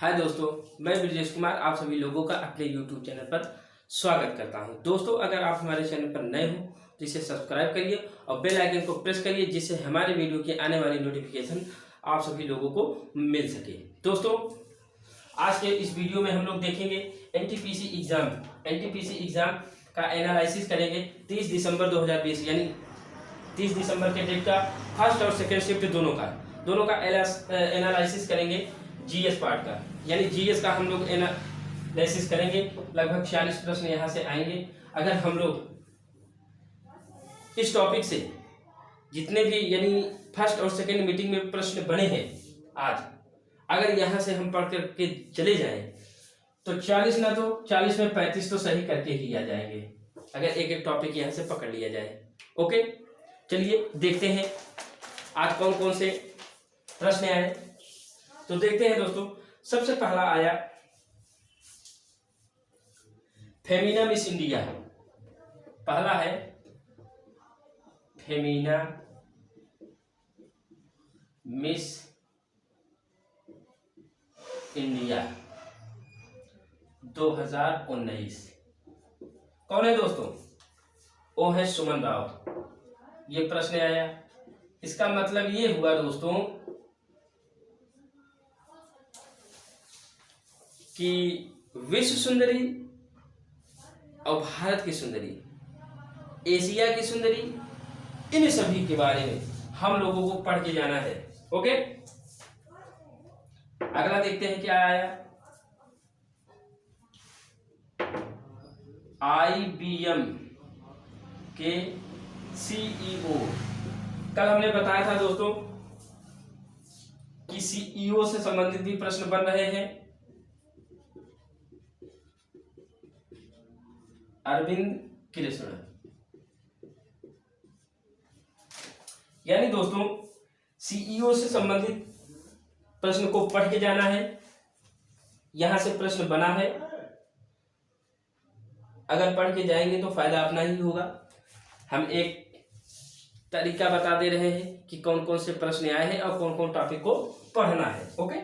हाय दोस्तों, मैं ब्रजेश कुमार आप सभी लोगों का अपने YouTube चैनल पर स्वागत करता हूं। दोस्तों, अगर आप हमारे चैनल पर नए हो तो इसे सब्सक्राइब करिए और बेल आइकन को प्रेस करिए, जिससे हमारे वीडियो की आने वाली नोटिफिकेशन आप सभी लोगों को मिल सके। दोस्तों, आज के इस वीडियो में हम लोग देखेंगे एनटीपीसी एग्जाम का एनालिसिस करेंगे 30 दिसंबर 2020 यानी 30 दिसंबर के डेट का फर्स्ट और सेकेंड शिफ्ट दोनों का एनालिसिस करेंगे। जीएस पार्ट का यानी जीएस का हम लोग एनालिसिस करेंगे। लगभग 46 प्रश्न यहाँ से आएंगे। अगर हम लोग इस टॉपिक से जितने भी यानी फर्स्ट और सेकेंड मीटिंग में प्रश्न बने हैं आज, अगर यहाँ से हम पढ़ करके चले जाएं तो 40 ना तो 40 में 35 तो सही करके ही आ जाएंगे, अगर एक एक टॉपिक यहाँ से पकड़ लिया जाए। ओके, चलिए देखते हैं आज कौन कौन से प्रश्न आए। तो देखते हैं दोस्तों, सबसे पहला आया फेमिना मिस इंडिया। पहला है फेमिना मिस इंडिया 2019। कौन है दोस्तों? वो है सुमन राव। ये प्रश्न आया। इसका मतलब ये हुआ दोस्तों कि विश्व सुंदरी और भारत की सुंदरी, एशिया की सुंदरी, इन सभी के बारे में हम लोगों को पढ़ के जाना है। ओके, अगला देखते हैं क्या आया। IBM के CEO। कल हमने बताया था दोस्तों कि CEO से संबंधित भी प्रश्न बन रहे हैं। अरविंद कृष्ण। यानी दोस्तों CEO से संबंधित प्रश्न को पढ़ के जाना है। यहां से प्रश्न बना है, अगर पढ़ के जाएंगे तो फायदा अपना ही होगा। हम एक तरीका बता दे रहे हैं कि कौन कौन से प्रश्न आए हैं और कौन कौन टॉपिक को पढ़ना है। ओके,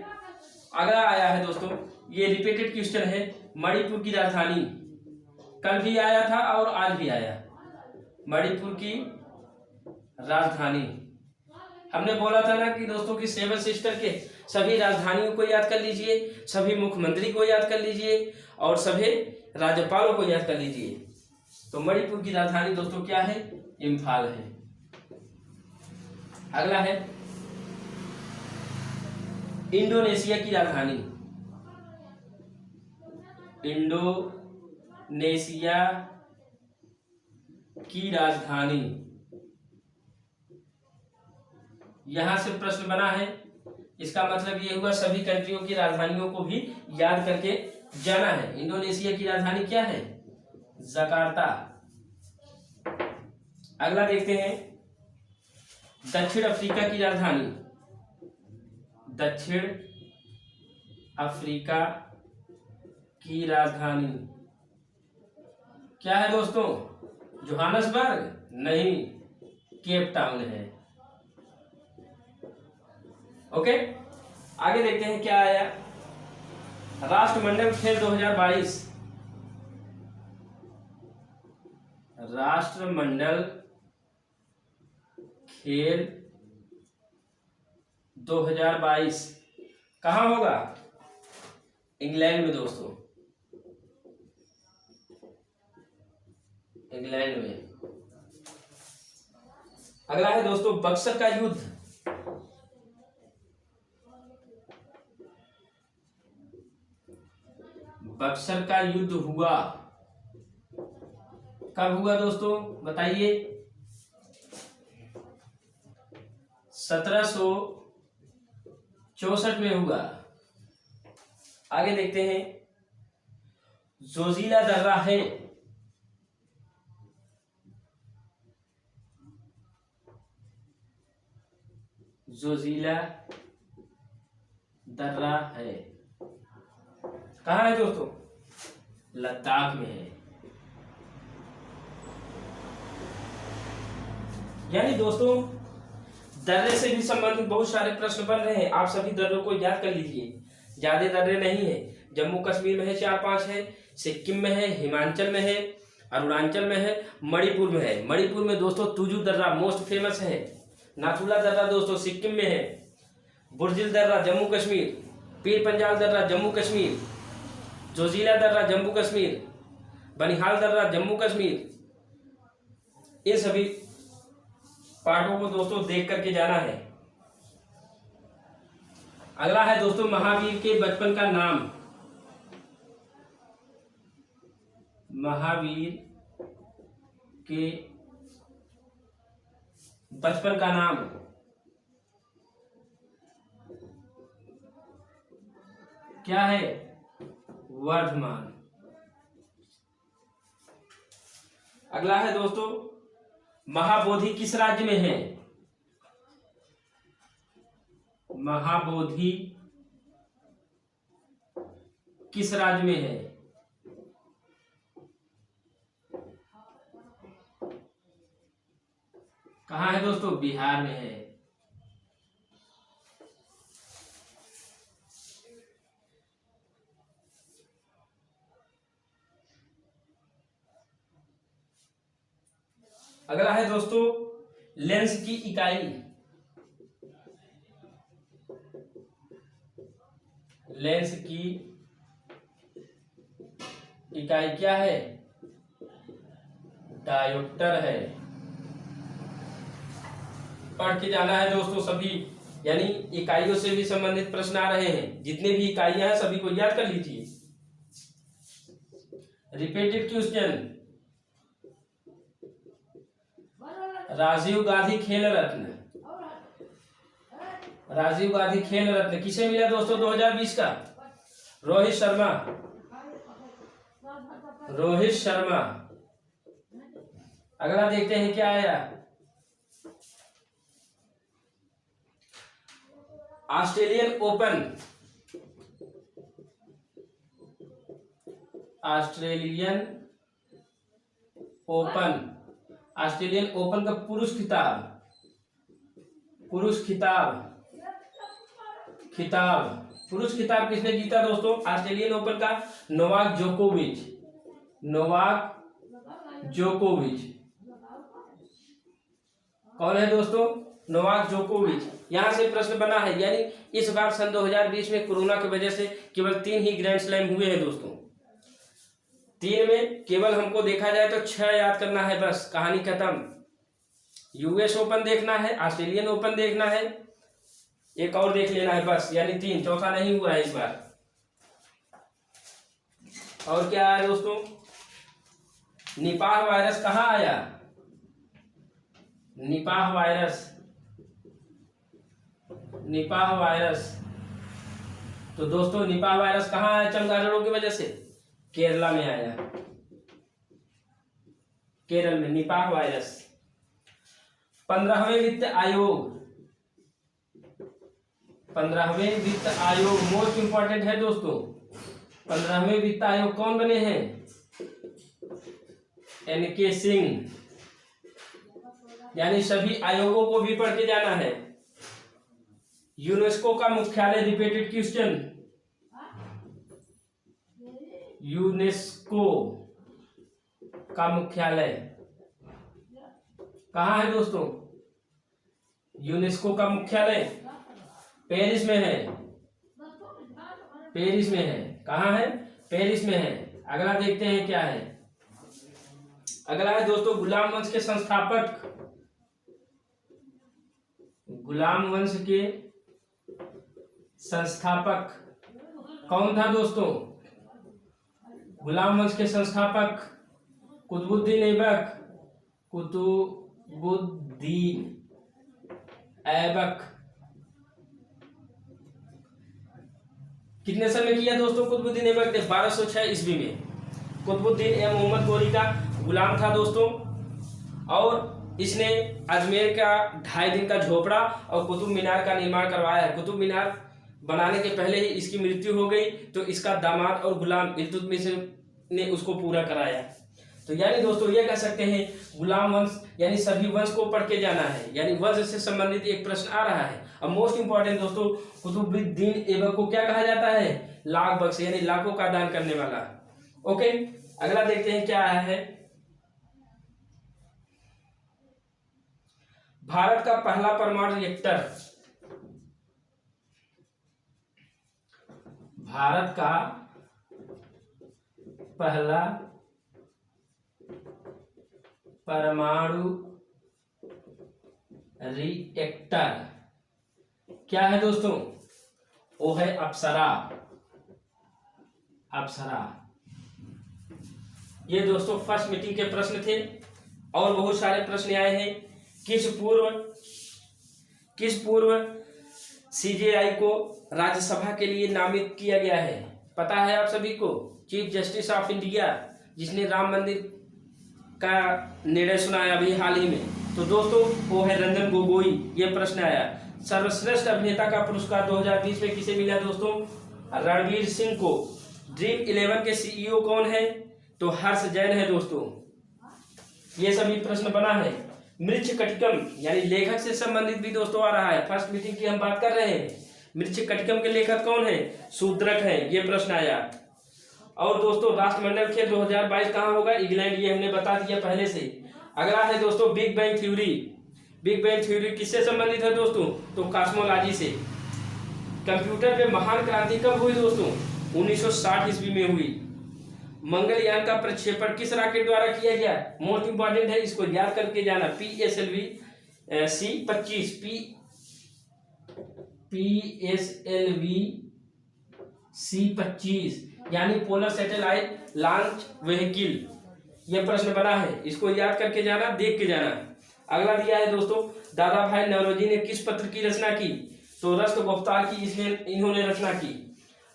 अगला आया है दोस्तों, ये रिपीटेड क्वेश्चन है। मणिपुर की राजधानी कल भी आया था और आज भी आया। मणिपुर की राजधानी, हमने बोला था ना कि दोस्तों की 7 सिस्टर के सभी राजधानियों को याद कर लीजिए, सभी मुख्यमंत्री को याद कर लीजिए और सभी राज्यपालों को याद कर लीजिए। तो मणिपुर की राजधानी दोस्तों क्या है? इम्फाल है। अगला है इंडोनेशिया की राजधानी। इंडोनेशिया की राजधानी, यहां से प्रश्न बना है। इसका मतलब ये हुआ सभी कंट्रियों की राजधानियों को भी याद करके जाना है। इंडोनेशिया की राजधानी क्या है? जकार्ता। अगला देखते हैं दक्षिण अफ्रीका की राजधानी। दक्षिण अफ्रीका की राजधानी क्या है दोस्तों? जोहान्सबर्ग? नहीं, केप टाउन है। ओके, आगे देखते हैं क्या आया। राष्ट्रमंडल खेल 2022। राष्ट्रमंडल खेल 2022 कहाँ होगा? इंग्लैंड में दोस्तों, इंग्लैंड में। अगला है दोस्तों बक्सर का युद्ध। बक्सर का युद्ध हुआ कब हुआ दोस्तों? बताइए। 1764 में हुआ। आगे देखते हैं जोजिला दर्रा है। जोजिला दर्रा है कहाँ है दोस्तों? लद्दाख में है। यानी दोस्तों दर्रे से भी संबंधित बहुत सारे प्रश्न बन रहे हैं। आप सभी दर्रों को याद कर लीजिए। ज्यादा दर्रे नहीं है। जम्मू कश्मीर में है 4-5 है, सिक्किम में है, हिमाचल में है, अरुणाचल में है, मणिपुर में है। मणिपुर में दोस्तों तुजू दर्रा मोस्ट फेमस है। नाथुला दर्रा दोस्तों सिक्किम में है। बुर्जिल दर्रा जम्मू कश्मीर, पीर पंजाल दर्रा जम्मू कश्मीर, जोजिला दर्रा जम्मू कश्मीर, बनिहाल दर्रा जम्मू कश्मीर। इन सभी पार्टों को दोस्तों देख करके जाना है। अगला है दोस्तों महावीर के बचपन का नाम। महावीर के बचपन का नाम क्या है? वर्धमान। अगला है दोस्तों महाबोधि किस राज्य में है? महाबोधि किस राज्य में है? कहाँ है दोस्तों? बिहार में है। अगला है दोस्तों लेंस की इकाई। लेंस की इकाई क्या है? डायोप्टर है। पढ़ के जाना है दोस्तों सभी, यानी इकाइयों से भी संबंधित प्रश्न आ रहे हैं। जितने भी इकाइयां हैं सभी को याद कर लीजिए। Repeated question. राजीव गांधी खेल रत्न। राजीव गांधी खेल रत्न किसे मिला दोस्तों 2020 का? रोहित शर्मा। रोहित शर्मा। अगला देखते हैं क्या आया। Australian open. Australian open. Australian open का पुरुष खिताब। पुरुष खिताब पुरुष खिताब किसने जीता दोस्तों? ऑस्ट्रेलियन ओपन का नोवाक जोकोविच। नोवाक जोकोविच। कौन है दोस्तों? नोवाक जोकोविच। यहां से प्रश्न बना है, यानी इस बार सन 2020 में कोरोना की वजह से केवल 3 ही ग्रैंड स्लैम हुए हैं दोस्तों। 3 में केवल हमको देखा जाए तो 6 याद करना है, बस कहानी खत्म। यूएस ओपन देखना है, ऑस्ट्रेलियन ओपन देखना है, एक और देख लेना है बस, यानी 3। चौथा नहीं हुआ है इस बार। और क्या आया दोस्तों? निपाह वायरस कहाँ आया? Nipah virus. Nipah virus. तो दोस्तों निपाह वायरस कहाँ आया चमगादड़ों की वजह से? केरला में आया। केरल में निपाह वायरस। 15वें वित्त आयोग। 15वें वित्त आयोग मोस्ट इंपॉर्टेंट है दोस्तों। 15वें वित्त आयोग कौन बने हैं? एनके सिंह। यानी सभी आयोगों को भी पढ़ के जाना है। यूनेस्को का मुख्यालय। Repeated question. यूनेस्को का मुख्यालय कहाँ है दोस्तों? यूनेस्को का मुख्यालय पेरिस में है। पेरिस में है। कहाँ है? पेरिस में है। अगला देखते हैं क्या है। अगला है दोस्तों गुलाम वंश के संस्थापक। गुलाम वंश के संस्थापक कौन था दोस्तों? गुलाम वंश के संस्थापक कुतुबुद्दीन ऐबक। कुतुबुद्दीन ऐबक। कितने सन में किया दोस्तों कुतुबुद्दीन ऐबक ने? 1206 ईस्वी में। कुतुबुद्दीन ए मोहम्मद गोरी का गुलाम था दोस्तों, और इसने अजमेर का 2.5 दिन का झोपड़ा और कुतुब मीनार का निर्माण करवाया है। कुतुब मीनार बनाने के पहले ही इसकी मृत्यु हो गई, तो इसका दामाद और गुलाम इल्तुतमिश ने उसको पूरा कराया। तो यानी दोस्तों ये कह सकते हैं गुलाम वंश यानी सभी वंश को पढ़ के जाना है, यानी वंश से संबंधित एक प्रश्न आ रहा है। अब मोस्ट इंपॉर्टेंट दोस्तों, कुतुबुद्दीन ऐबक को क्या कहा जाता है? लाख बख्श, यानी लाखों का दान करने वाला। ओके, अगला देखते हैं क्या आया है। भारत का पहला परमाणु रिएक्टर, भारत का पहला परमाणु रिएक्टर क्या है दोस्तों? वो है अप्सरा। अप्सरा। ये दोस्तों फर्स्ट मीटिंग के प्रश्न थे और बहुत सारे प्रश्न आए हैं। किस पूर्व सीजेआई को राज्यसभा के लिए नामित किया गया है? पता है आप सभी को, चीफ जस्टिस ऑफ इंडिया, जिसने राम मंदिर का निर्णय सुनाया अभी हाल ही में। तो दोस्तों वो है रंजन गोगोई। ये प्रश्न आया। सर्वश्रेष्ठ अभिनेता का पुरस्कार 2020 में किसे मिला दोस्तों? रणवीर सिंह को। ड्रीम 11 के सीईओ कौन है? तो हर्ष जैन है दोस्तों। ये सभी प्रश्न बना है। मृच्छकटिकम यानी लेखक से संबंधित भी दोस्तों आ रहा है। फर्स्ट मीटिंग की हम बात कर रहे हैं। मृच्छकटिकम के लेखक कौन है? शूद्रक है। ये प्रश्न आया। और दोस्तों राष्ट्रमंडल खेल 2022 कहाँ होगा? इंग्लैंड। ये हमने बता दिया पहले से। अगला है दोस्तों big bang theory. Big bang theory किससे संबंधित है दोस्तों? तो कॉस्मोलॉजी से। कंप्यूटर में महान क्रांति कब हुई दोस्तों? 1960 ईस्वी में हुई। मंगलयान का प्रक्षेपण किस रॉकेट द्वारा किया गया? मोस्ट इंपॉर्टेंट है, इसको याद करके जाना। PSLV C-25 PSLV C-25 यानी पोलर सैटेलाइट लॉन्च व्हीकल। यह प्रश्न बना है, इसको याद करके जाना, देख के जाना। अगला दिया है दोस्तों दादा भाई नौरोजी ने किस पत्र की रचना की? तो रस्त गुफ्तार की इन्होंने रचना की।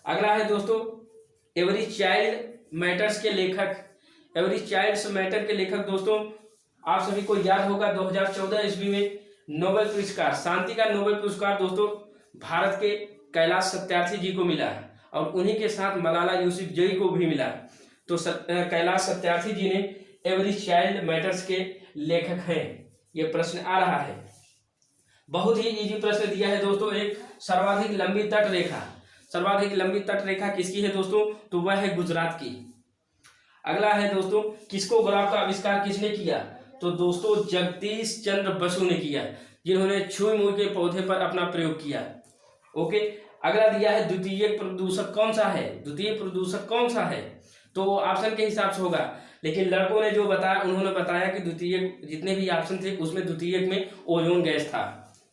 अगला है दोस्तों एवरी चाइल्ड मैटर्स के लेखक। एवरी चाइल्ड मैटर के लेखक दोस्तों आप सभी को याद होगा 2014 ईस्वी में नोबेल पुरस्कार, शांति का नोबेल पुरस्कार दोस्तों भारत के कैलाश सत्यार्थी जी को मिला और उन्हीं के साथ मलाला यूसुफजई को भी मिला। तो कैलाश सत्यार्थी जी ने एवरी चाइल्ड मैटर्स के लेखक हैं। ये प्रश्न आ रहा है। बहुत ही इजी प्रश्न दिया है दोस्तों। एक सर्वाधिक लंबी तट रेखा। सर्वाधिक लंबी तट रेखा किसकी है दोस्तों? तो वह है गुजरात की। अगला है दोस्तों किसको गुलाब का आविष्कार किसने किया? तो दोस्तों जगदीश चंद्र बसु ने किया, जिन्होंने छुई मुई के पौधे पर अपना प्रयोग किया। ओके, अगला दिया है द्वितीय प्रदूषक कौन सा है? द्वितीय प्रदूषक कौन सा है? तो वो ऑप्शन के हिसाब से होगा, लेकिन लड़कों ने जो बताया उन्होंने बताया कि द्वितीय जितने भी ऑप्शन थे उसमें द्वितीय में ओजोन गैस था।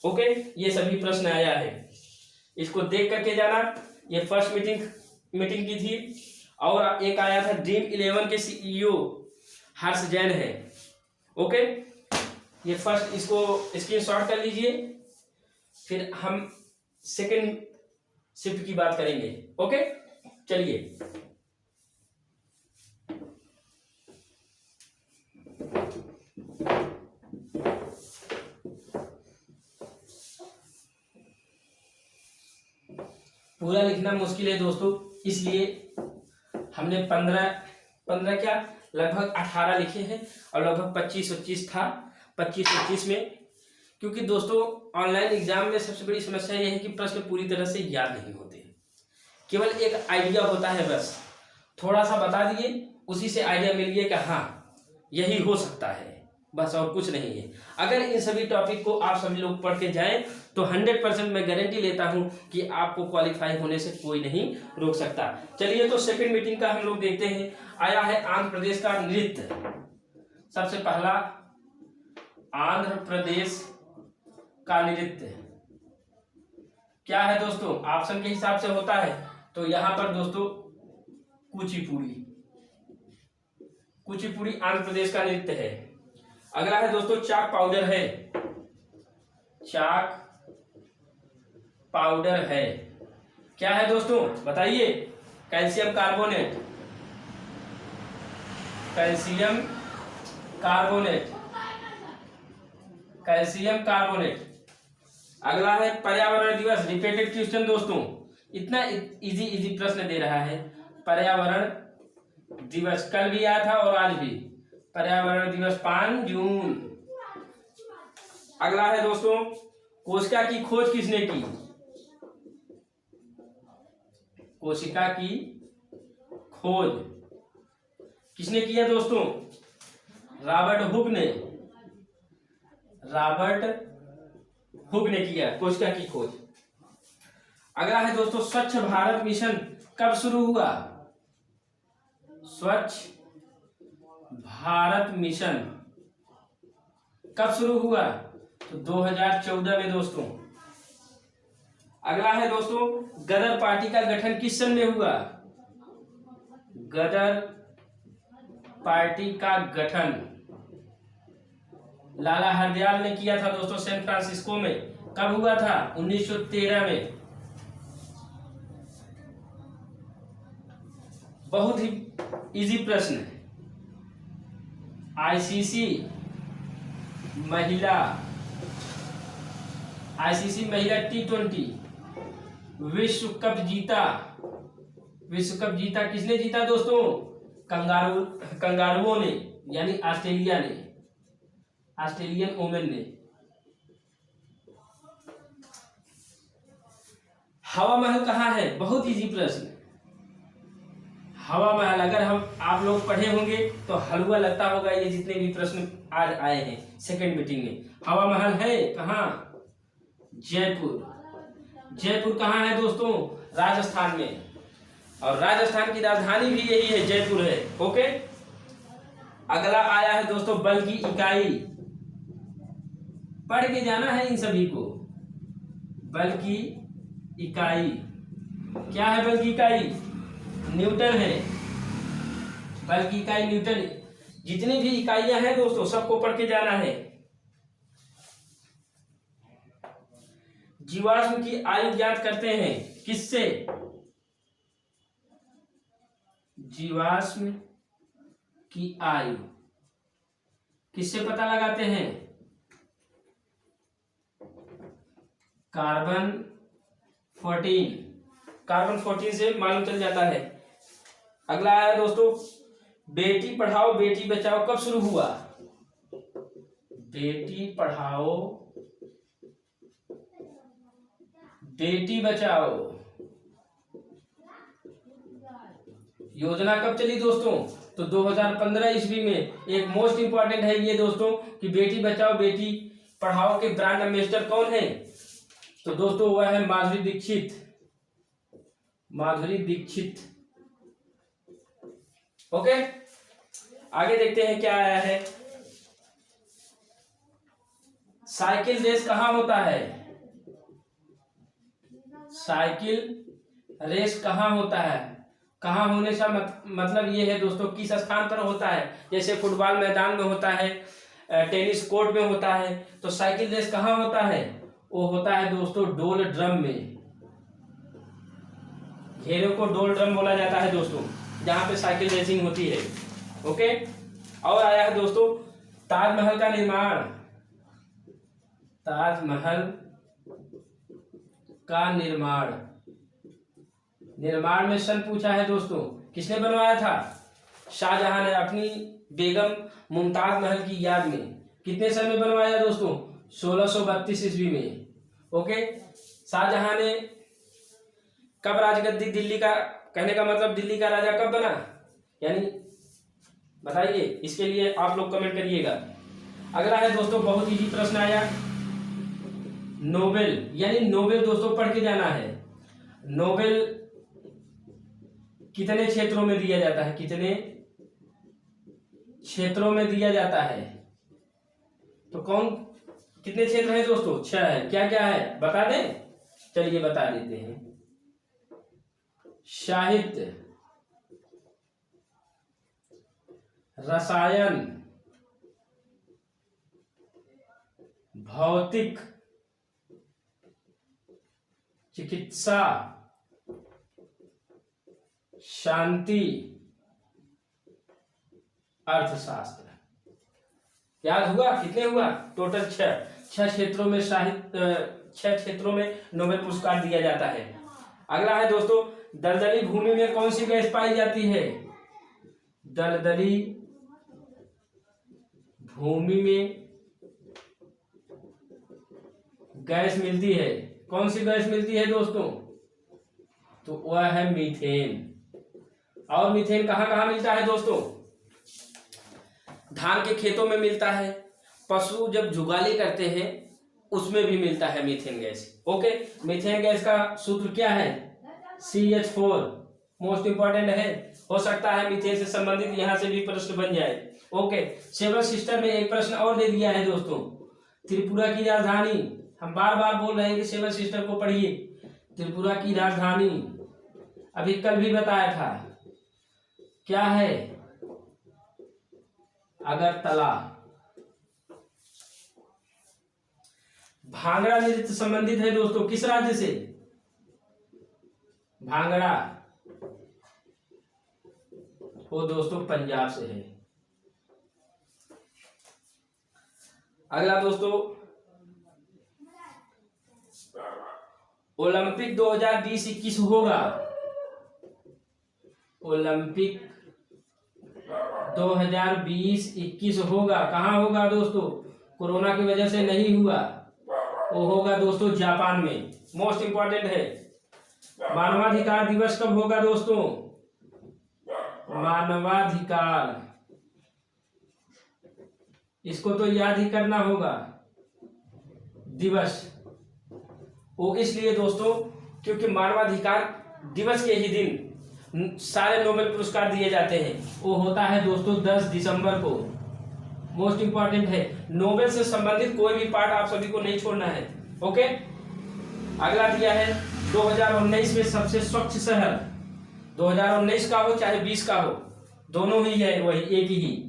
ओके, ये सभी प्रश्न आया है, इसको देख करके जाना। ये फर्स्ट मीटिंग की थी। और एक आया था ड्रीम 11 के सीईओ हर्ष जैन है। ओके, ये फर्स्ट, इसको स्क्रीनशॉट कर लीजिए, फिर हम सेकंड शिफ्ट की बात करेंगे। ओके, चलिए पूरा लिखना मुश्किल है दोस्तों, इसलिए हमने 15 क्या लगभग 18 लिखे हैं और लगभग 25-25 था। 25-25 में, क्योंकि दोस्तों ऑनलाइन एग्जाम में सबसे बड़ी समस्या यह है कि प्रश्न पूरी तरह से याद नहीं होते, केवल एक आइडिया होता है, बस थोड़ा सा बता दिए, उसी से आइडिया मिल गया कि हाँ यही हो सकता है, बस और कुछ नहीं है। अगर इन सभी टॉपिक को आप सभी लोग पढ़ के जाएं तो 100% मैं गारंटी लेता हूं कि आपको क्वालिफाई होने से कोई नहीं रोक सकता। चलिए तो सेकंड मीटिंग का हम लोग देखते हैं। आया है आंध्र प्रदेश का नृत्य। सबसे पहला आंध्र प्रदेश का नृत्य क्या है दोस्तों? ऑप्शन के हिसाब से होता है। तो यहां पर दोस्तों कुचिपुड़ी। कुचिपुड़ी आंध्र प्रदेश का नृत्य है। अगला है दोस्तों चाक पाउडर है। चाक पाउडर है क्या है दोस्तों? बताइए। Calcium carbonate. Calcium carbonate. Calcium carbonate. अगला है पर्यावरण दिवस। रिपीटेड क्वेश्चन दोस्तों, इतना इजी प्रश्न दे रहा है। पर्यावरण दिवस कल भी आया था और आज भी। पर्यावरण दिवस 5 जून। अगला है दोस्तों, कोशिका की खोज किसने की? कोशिका की खोज किसने किया दोस्तों? रॉबर्ट हुक ने किया कोशिका की खोज। अगला है दोस्तों, स्वच्छ भारत मिशन कब शुरू हुआ? स्वच्छ भारत मिशन कब शुरू हुआ? तो 2014 में दोस्तों। अगला है दोस्तों, गदर पार्टी का गठन किस सन में हुआ? गदर पार्टी का गठन लाला हरदयाल ने किया था दोस्तों, सैन फ्रांसिस्को में। कब हुआ था? 1913 में। बहुत ही इजी प्रश्न है। आईसीसी महिला T20 विश्व कप जीता किसने जीता दोस्तों? कंगारुओं ने, यानी ऑस्ट्रेलियन वोमेन ने। हवा महल कहाँ है? बहुत इजी प्रश्न। हवा महल अगर आप लोग पढ़े होंगे तो हलवा लगता होगा ये जितने भी प्रश्न आज आए हैं सेकंड मीटिंग में। हवा महल है कहाँ? जयपुर कहाँ है दोस्तों? राजस्थान में। और राजस्थान की राजधानी भी यही है, जयपुर है। ओके। अगला आया है दोस्तों, बल की इकाई। पढ़ के जाना है इन सभी को। बल की इकाई क्या है? बल की इकाई न्यूटन है। बल की इकाई न्यूटन। जितनी भी इकाइयां हैं दोस्तों सबको पढ़ के जाना है। जीवाश्म की आयु ज्ञात करते हैं किससे? जीवाश्म की आयु किससे पता लगाते हैं? कार्बन 14 से मालूम चल जाता है। अगला है दोस्तों, बेटी पढ़ाओ बेटी बचाओ कब शुरू हुआ? बेटी पढ़ाओ बेटी बचाओ योजना कब चली दोस्तों? तो 2015 ईस्वी में। एक मोस्ट इंपॉर्टेंट है ये दोस्तों कि बेटी बचाओ बेटी पढ़ाओ के ब्रांड एम्बेसडर कौन है? तो दोस्तों वह है माधुरी दीक्षित। ओके, आगे देखते हैं क्या आया है। साइकिल रेस कहाँ होता है? साइकिल रेस कहाँ होता है? कहाँ होने का मतलब ये है दोस्तों किस स्थान पर होता है। जैसे फुटबॉल मैदान में होता है, टेनिस कोर्ट में होता है। तो साइकिल रेस कहाँ होता है? वो होता है दोस्तों डोल ड्रम में। घेरे को डोल ड्रम बोला जाता है दोस्तों, जहां पे साइकिल रेसिंग होती है। ओके। और आया है दोस्तों, ताजमहल का निर्माण में सन पूछा है दोस्तों। किसने बनवाया था? शाहजहां ने अपनी बेगम मुमताज महल की याद में। कितने सन में बनवाया दोस्तों? 1632 ईस्वी में। ओके। शाहजहां ने कब राजगद्दी दिल्ली का, कहने का मतलब दिल्ली का राजा कब बना, यानी बताइए। इसके लिए आप लोग कमेंट करिएगा। अगला है दोस्तों, बहुत इजी प्रश्न आया। नोबेल, यानी नोबेल दोस्तों पढ़ के जाना है। नोबेल कितने क्षेत्रों में दिया जाता है? कितने क्षेत्रों में दिया जाता है? तो कितने क्षेत्र हैं दोस्तों? 6 है। क्या क्या है बता दें? चलिए बता देते हैं। साहित्य, रसायन, भौतिक, चिकित्सा, शांति, अर्थशास्त्र। याद हुआ? कितने हुआ? टोटल 6 क्षेत्रों में साहित्य, 6 क्षेत्रों में नोबेल पुरस्कार दिया जाता है। अगला है दोस्तों, दलदली भूमि में कौन सी गैस पाई जाती है? दलदली भूमि में गैस मिलती है, कौन सी गैस मिलती है दोस्तों? तो वह है मीथेन। और मीथेन कहाँ कहाँ मिलता है दोस्तों? धान के खेतों में मिलता है, पशु जब जुगाली करते हैं उसमें भी मिलता है methane gas. Okay, methane gas का सूत्र क्या है? CH4 मोस्ट इंपॉर्टेंट है, हो सकता है मीथेन से संबंधित यहां से भी प्रश्न बन जाए। ओके, सेवन सिस्टर में एक प्रश्न और दे दिया है दोस्तों, त्रिपुरा की राजधानी, हम बार बार बोल रहे हैं कि सेवन सिस्टर को पढ़िए। त्रिपुरा की राजधानी अभी कल भी बताया था, क्या है? अगरतला। भांगड़ा नृत्य संबंधित है दोस्तों किस राज्य से? भांगड़ा वो दोस्तों पंजाब से है। अगला दोस्तों, ओलंपिक 2020-21 होगा। ओलंपिक 2020-21 होगा, कहाँ होगा दोस्तों? कोरोना की वजह से नहीं हुआ, वो होगा दोस्तों जापान में। मोस्ट इंपॉर्टेंट है। मानवाधिकार दिवस कब होगा दोस्तों? मानवाधिकार, इसको तो याद ही करना होगा, दिवस। वो इसलिए दोस्तों क्योंकि मानवाधिकार दिवस के ही दिन सारे नोबेल पुरस्कार दिए जाते हैं। वो होता है दोस्तों 10 दिसंबर को। मोस्ट इंपॉर्टेंट है, नोबेल से संबंधित कोई भी पार्ट आप सभी को नहीं छोड़ना है। ओके, अगला दिया है 2019 में सबसे स्वच्छ शहर। 2019 का हो चाहे 20 का हो, दोनों ही है वही, एक ही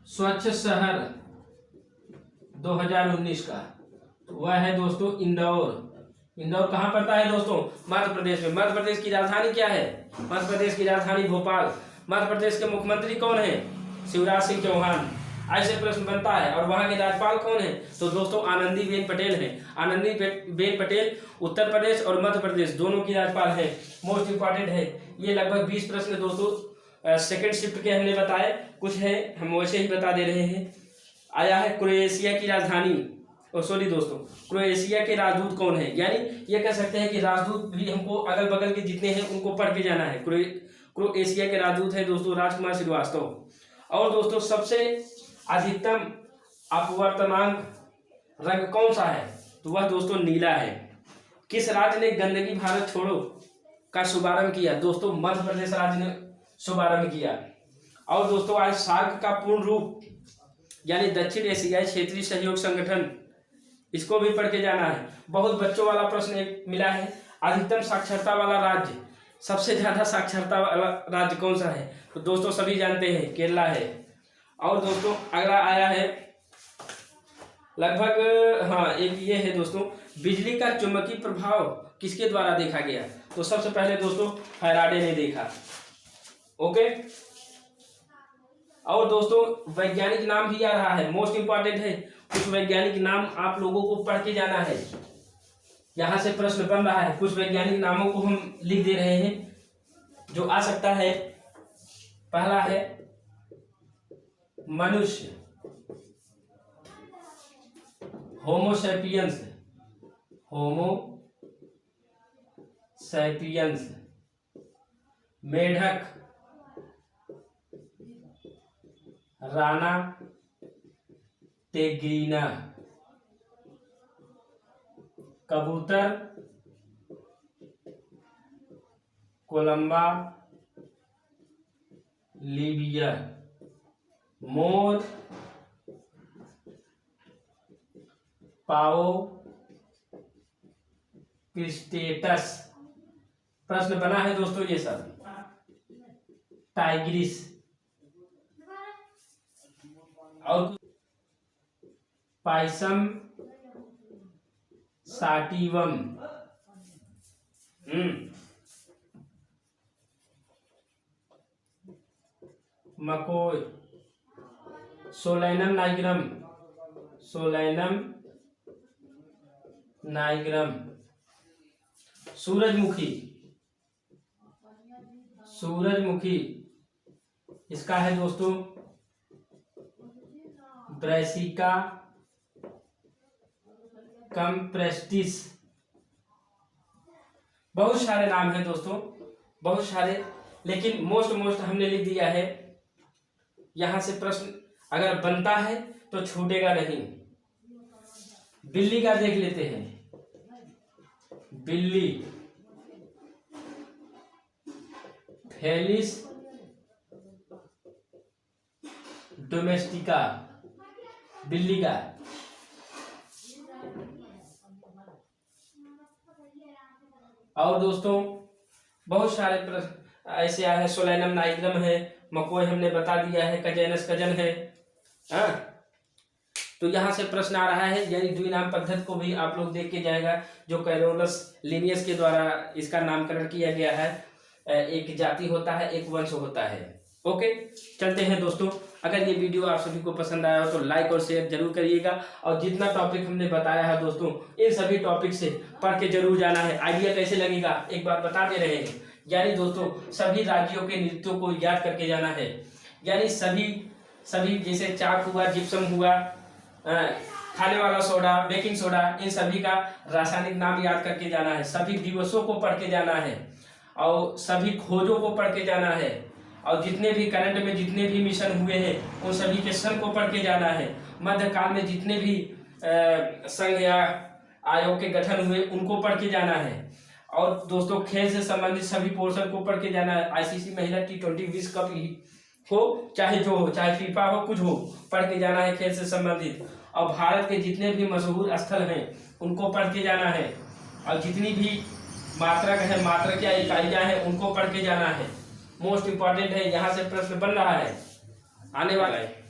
स्वच्छ शहर 2019 का, तो वह है दोस्तों इंदौर। इंदौर कहाँ पड़ता है दोस्तों? मध्य प्रदेश में। मध्य प्रदेश की राजधानी क्या है? मध्य प्रदेश की राजधानी भोपाल। मध्य प्रदेश के मुख्यमंत्री कौन है? शिवराज सिंह चौहान। ऐसे प्रश्न बनता है। और वहां के राज्यपाल कौन है? तो दोस्तों आनंदीबेन पटेल है। आनंदीबेन पटेल उत्तर प्रदेश और मध्य प्रदेश दोनों की राज्यपाल है। मोस्ट इंपॉर्टेंट है। ये लगभग 20 प्रश्न दोस्तों सेकंड शिफ्ट के हमने बताए, कुछ है हम वैसे ही बता दे रहे हैं। आया है क्रोएशिया की राजधानी, सॉरी दोस्तों, क्रोएशिया के राजदूत कौन है? यानी ये कह सकते हैं कि राजदूत भी हमको अगल बगल के जितने हैं उनको पढ़ के जाना है। क्रोएशिया के राजदूत है दोस्तों राजकुमार श्रीवास्तव। और दोस्तों सबसे अधिकतम अपवर्तनांक रंग कौन सा है? तो वह दोस्तों नीला है। किस राज्य ने गंदगी भारत छोड़ो का शुभारंभ किया? दोस्तों मध्य प्रदेश राज्य ने शुभारंभ किया। और दोस्तों आज सार्क का पूर्ण रूप यानी दक्षिण एशियाई क्षेत्रीय सहयोग संगठन, इसको भी पढ़ के जाना है। बहुत बच्चों वाला प्रश्न एक मिला है, अधिकतम साक्षरता वाला राज्य, सबसे ज्यादा साक्षरता वाला राज्य कौन सा है? तो दोस्तों सभी जानते हैं केरला है। और दोस्तों अगला आया है लगभग, हाँ एक ये है दोस्तों, बिजली का चुंबकीय प्रभाव किसके द्वारा देखा गया? तो सबसे पहले दोस्तों फैराडे ने देखा। ओके, और दोस्तों वैज्ञानिक नाम भी आ रहा है, मोस्ट इंपॉर्टेंट है। कुछ वैज्ञानिक नाम आप लोगों को पढ़ के जाना है, यहां से प्रश्न बन रहा है। कुछ वैज्ञानिक नामों को हम लिख दे रहे हैं जो आ सकता है। पहला है मनुष्य, होमो सैपियंस, होमो सैपियंस। मेढक, राना टेग्रीना। कबूतर, कोलंबा लीबिया। मोर, पाओ क्रिस्टेटस। प्रश्न बना है दोस्तों ये सब। टाइग्रिस और पाइसम साटिवम। मकोय, सोलैनम नाइग्रम, सोलैनम नाइग्रम। सूरजमुखी, सूरजमुखी इसका है दोस्तों ब्रैसिका कंप्रेस्टिस, बहुत सारे नाम हैं दोस्तों, बहुत सारे, लेकिन मोस्ट हमने लिख दिया है। यहां से प्रश्न अगर बनता है तो छूटेगा नहीं। बिल्ली का देख लेते हैं, बिल्ली फेलिस डोमेस्टिका, बिल्ली का। और दोस्तों बहुत सारे प्रश्न ऐसे आए हैं, सोलैनम नाइग्रम है, मकोय हमने बता दिया है, कजेनस कजन है। हाँ, तो यहाँ से प्रश्न आ रहा है, यानी द्विनाम पद्धति को भी आप लोग देख के जाएगा, जो कैरोलस लिनियस के द्वारा इसका नामकरण किया गया है। एक जाति होता है, एक वंश होता है। ओके, चलते हैं दोस्तों। अगर ये वीडियो आप सभी को पसंद आया हो तो लाइक और शेयर जरूर करिएगा, और जितना टॉपिक हमने बताया है दोस्तों, इन सभी टॉपिक से पढ़ के जरूर जाना है। आइडिया कैसे लगेगा एक बार बता दे रहे हैं, यानी दोस्तों सभी राज्यों के नृत्यों को याद करके जाना है, यानी सभी जैसे चाक हुआ, जिप्सम हुआ, खाने वाला सोडा, बेकिंग सोडा, इन सभी का रासायनिक नाम याद करके जाना है। सभी दिवसों को पढ़ के जाना है, और सभी खोजों को पढ़ के जाना है, और जितने भी करंट में जितने भी मिशन हुए हैं उन सभी के सन को पढ़ के जाना है। मध्यकाल में जितने भी संघ या आयोग के गठन हुए उनको पढ़ के जाना है। और दोस्तों खेल से संबंधित सभी पोर्शन को पढ़ के जाना है। आईसीसी महिला T20 विश्व कप हो, चाहे जो हो, चाहे फीफा हो, कुछ हो, पढ़ के जाना है खेल से संबंधित। और भारत के जितने भी मशहूर स्थल हैं उनको पढ़ के जाना है, और जितनी भी मात्रक है, मात्रक या इकाइयाँ हैं उनको पढ़ के जाना है। मोस्ट इम्पॉर्टेंट है, यहाँ से प्रश्न बन रहा है, आने वाला है।